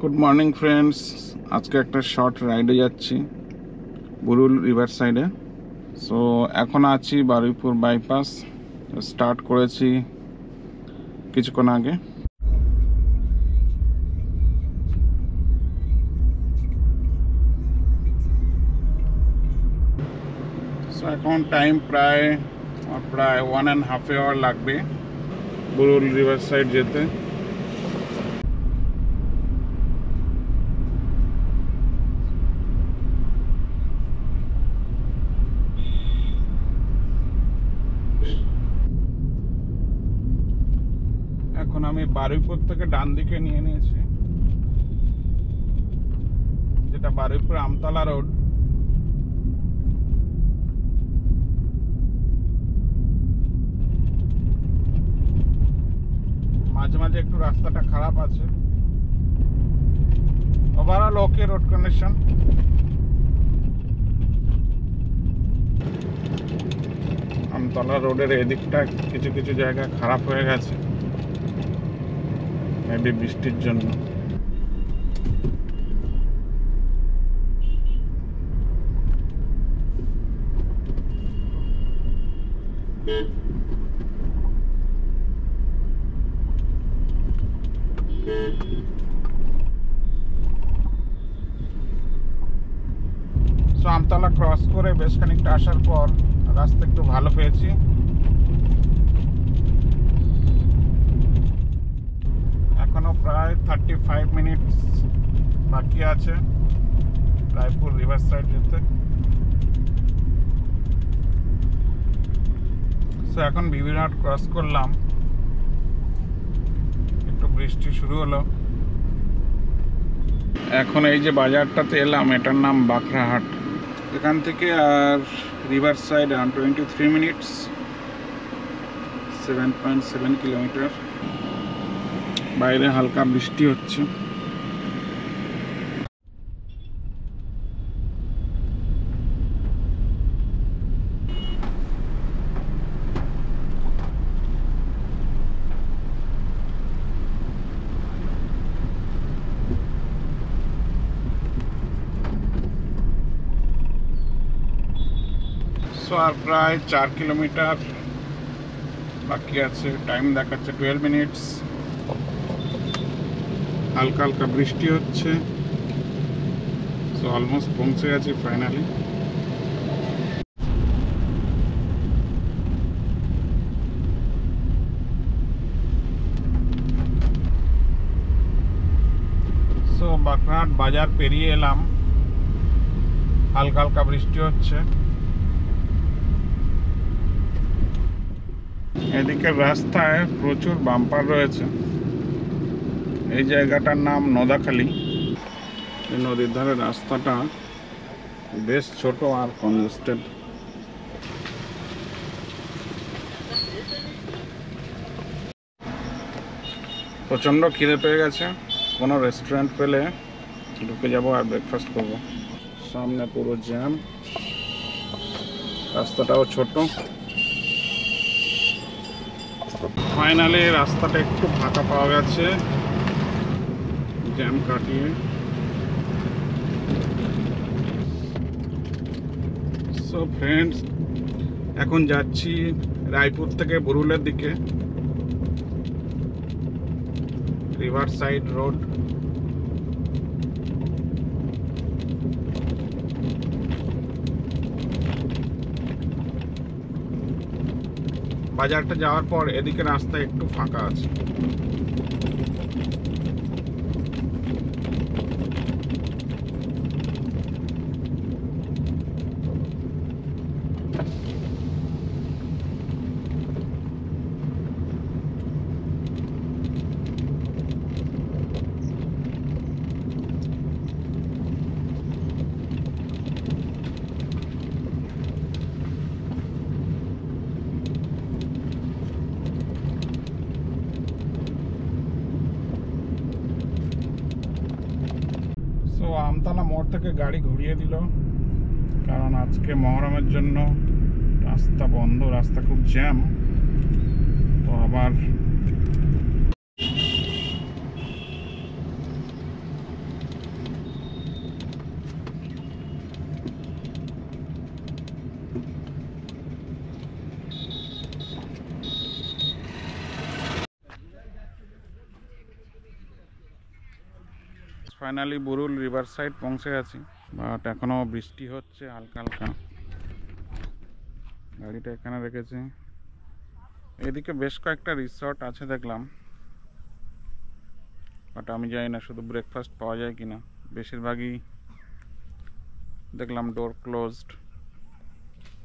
Good morning friends, আজকে একটা short রাইডে যাচ্ছি বুরুল রিভার সাইডে। সো এখন আছি বারুইপুর বাইপাস, স্টার্ট করেছি কিছুক্ষণ আগে। সো এখন টাইম প্রায় 1.5 আওয়ার লাগবে বুরুল রিভার সাইড যেতে। এখন আমি বারুইপুর থেকে ডান দিকে নিয়ে নিয়েছি, যেটা বারুইপুর আমতলা রোড। মাঝে মাঝে একটু রাস্তাটা খারাপ আছে, ওভারঅল ওকে রোড কন্ডিশন। আমতলা রোডের এদিকটা কিছু কিছু জায়গা খারাপ হয়ে গেছে, মেবি বৃষ্টির জন্য। সো আমতলা ক্রস করে বেশ খানিকটা আসার পর রাস্তা একটু ভালো পেয়েছি। এখনো প্রায় 35 মিনিটস বাকি আছে রায়পুর রিভার সাইড যেতে। সো এখন বিবিরহাট ক্রস করলাম, একটু বৃষ্টি শুরু হলো। এখন এই যে বাজারটাতে এলাম, এটার নাম বাখরাহাট। এখান থেকে আর রিভার সাইড 23 মিনিটস, 7.7 কিলোমিটার। বাইরে হালকা বৃষ্টি হচ্ছে। সো আর প্রায় 4 কিলোমিটার বাকি আছে। টাইম দেখাচ্ছে 12 মিনিটস। হালকা হালকা বৃষ্টি হচ্ছে। সো অলমোস্ট পৌঁছে গেছি ফাইনালি। সো বাখরাহাট বাজার পেরিয়ে এলাম, হালকা হালকা বৃষ্টি হচ্ছে। এদিকের রাস্তায় প্রচুর বাম্পার রয়েছে। এই জায়গাটার নাম নদাখালী। এই নদীর ধারে রাস্তাটা বেশ ছোট আর কনজেস্টেড। প্রচণ্ড খিদে পেয়ে গেছে, কোনো রেস্টুরেন্ট পেলে ঢুকে যাব আর ব্রেকফাস্ট করব। সামনে পুরো জ্যাম, রাস্তাটাও ছোট। ফাইনালি রাস্তাটা একটু ফাঁকা পাওয়া গেছে জ্যাম কাটিয়ে। সো ফ্রেন্ডস, এখন যাচ্ছি রায়পুর থেকে বুরুলের দিকে, রিভার সাইড রোড। বাজারটা যাওয়ার পর এদিকে রাস্তা একটু ফাঁকা আছে। আমতলা মোড় থেকে গাড়ি ঘুরিয়ে দিল, কারণ আজকে মহরমের জন্য রাস্তা বন্ধ, রাস্তা খুব জ্যাম। তো আবার ফাইনালি বুরুল রিভার সাইড পৌঁছে গেছি, বাট এখনো বৃষ্টি হচ্ছে হালকা হালকা। গাড়িটা এখানে রেখেছি। এদিকে বেশ কয়েকটা রিসর্ট আছে দেখলাম, বাট আমি জানি না শুধু ব্রেকফাস্ট পাওয়া যায় কিনা। বেশিরভাগই দেখলাম ডোর ক্লোজড,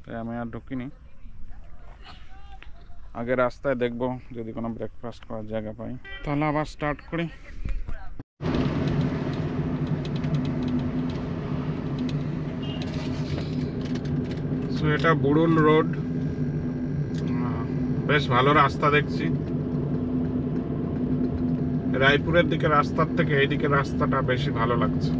তাই আমি আর ঢুকিনি। আগে রাস্তায় দেখবো যদি কোনো ব্রেকফাস্ট করার জায়গা পাই, তাহলে আবার স্টার্ট করি। সো এটা বুরুল রোড, বেশ ভালো রাস্তা দেখছি। রায়পুরের দিকে রাস্তার থেকে এইদিকে রাস্তাটা বেশি ভালো লাগছে।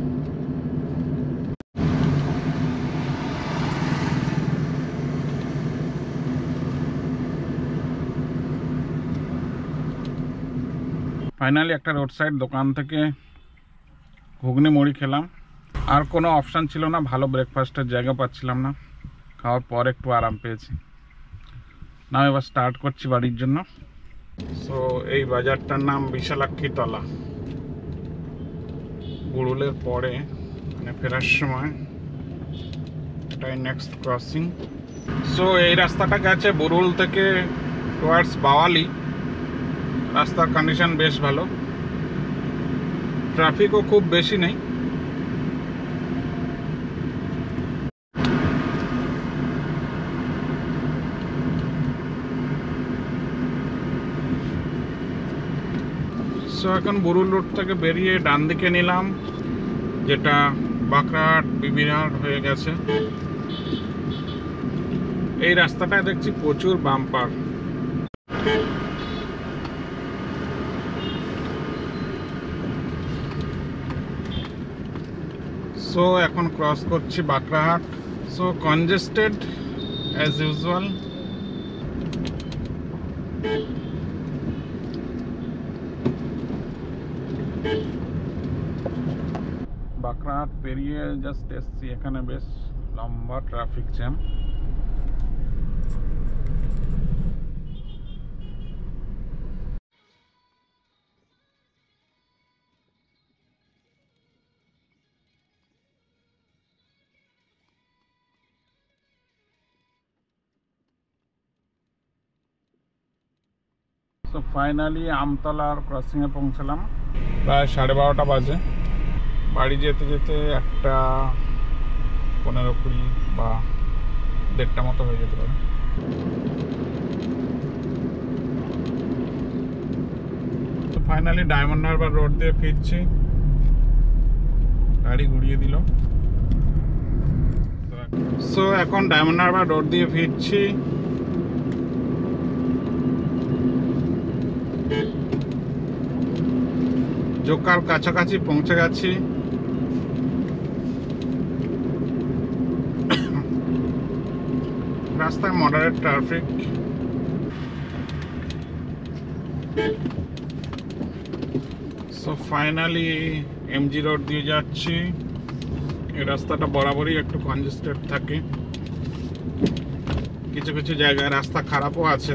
ফাইনালি একটা রোড সাইড দোকান থেকে ঘুগনি মুড়ি খেলাম। আর কোনো অপশান ছিল না, ভালো ব্রেকফাস্টের জায়গা পাচ্ছিলাম না। খাওয়ার পর একটু আরাম পেয়েছি। না এবার স্টার্ট করছি বাড়ির জন্য। সো এই বাজারটার নাম বিশালাক্ষী তলা। বুরুলের পরে মানে ফেরার সময় এটাই নেক্সট ক্রসিং। সো এই রাস্তাটা গেছে বুরুল থেকে টুয়ার্ডস বাওয়ালি। রাস্তার কন্ডিশন বেশ ভালো, ট্রাফিকও খুব বেশি নেই। সো এখন বুরুল রোড থেকে বেরিয়ে ডান দিকে নিলাম, যেটা বাঁকড়াহাট বিবিরহাট হয়ে গেছে। এই রাস্তাটায় দেখছি প্রচুর বাম্পার। সো এখন ক্রস করছি Bankrahat. So congested as usual. Bankrahat পেরিয়ে জাস্ট এসছি, এখানে বেশ লম্বা ট্রাফিক জ্যাম। তো ফাইনালি আমতলার ক্রসিংয়ে পৌঁছলাম, প্রায় 12:30 বাজে। বাড়ি যেতে যেতে 1:15-20 বা 1:30 মতো হয়ে যেতে পারে। তো ফাইনালি ডায়মন্ড হারবার রোড দিয়ে ফিরছি, গাড়ি ঘুরিয়ে দিল। সো এখন ডায়মন্ড হারবার রোড দিয়ে ফিরছি। জোকার কাছাকাছি পৌঁছে গেছি। রাস্তায় moderate traffic. So finally MG road দিয়ে যাচ্ছি। এই রাস্তাটা বরাবরই একটু কনজেস্টেড থাকে, কিছু কিছু জায়গায় রাস্তা খারাপও আছে।